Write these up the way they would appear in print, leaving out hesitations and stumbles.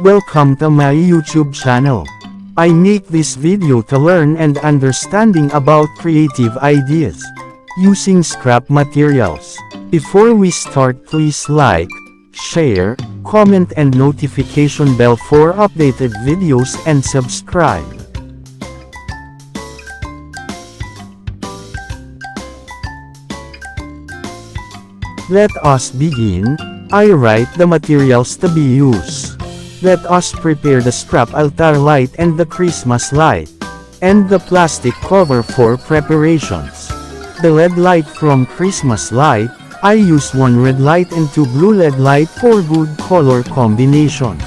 Welcome to my YouTube channel. I make this video to learn and understanding about creative ideas using scrap materials. Before we start, please like, share, comment and notification bell for updated videos and subscribe. Let us begin. I write the materials to be used. Let us prepare the scrap altar light and the Christmas light, and the plastic cover for preparations. The LED light from Christmas light, I use one red light and two blue LED light for good color combination.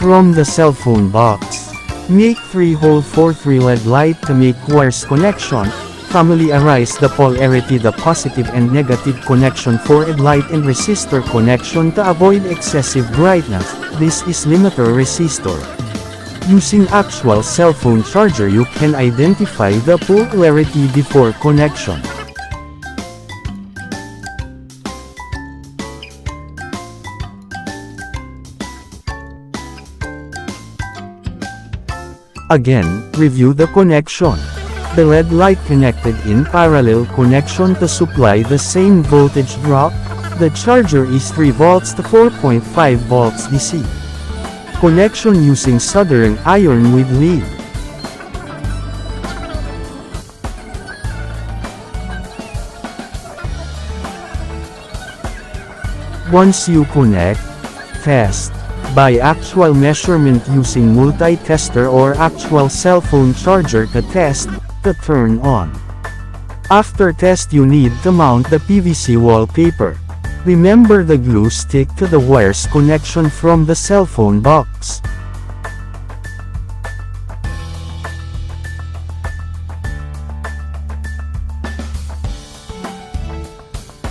From the cell phone box, make 3 hole for 3 LED light to make wires connection. Familiarize the polarity, the positive and negative connection for LED light and resistor connection to avoid excessive brightness. This is limiter resistor. Using actual cell phone charger, you can identify the polarity before connection. Again, review the connection. The LED light connected in parallel connection to supply the same voltage drop. The charger is 3 volts to 4.5 volts DC. Connection using soldering iron with lead. Once you connect, test by actual measurement using multi-tester or actual cell phone charger to test, to turn on. After test, you need to mount the PVC wallpaper. Remember the glue stick to the wires connection from the cell phone box.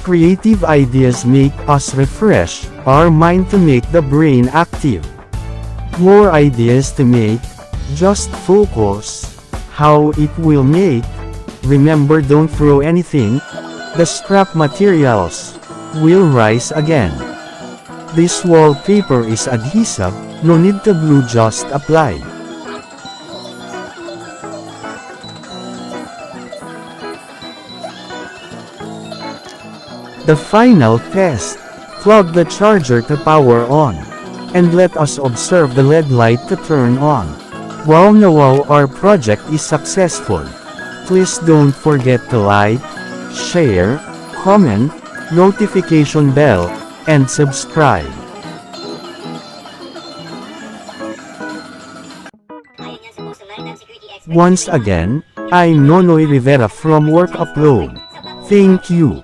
Creative ideas make us refresh our mind to make the brain active. More ideas to make, just focus how it will make. Remember, don't throw anything. The scrap materials will rise again. This wallpaper is adhesive, no need to glue, just apply. The final test. Plug the charger to power on. And let us observe the LED light to turn on. Wow na wow, our project is successful. Please don't forget to like, share, comment, notification bell, and subscribe. Once again, I'm Nonoy Rivera from Work Upload. Thank you.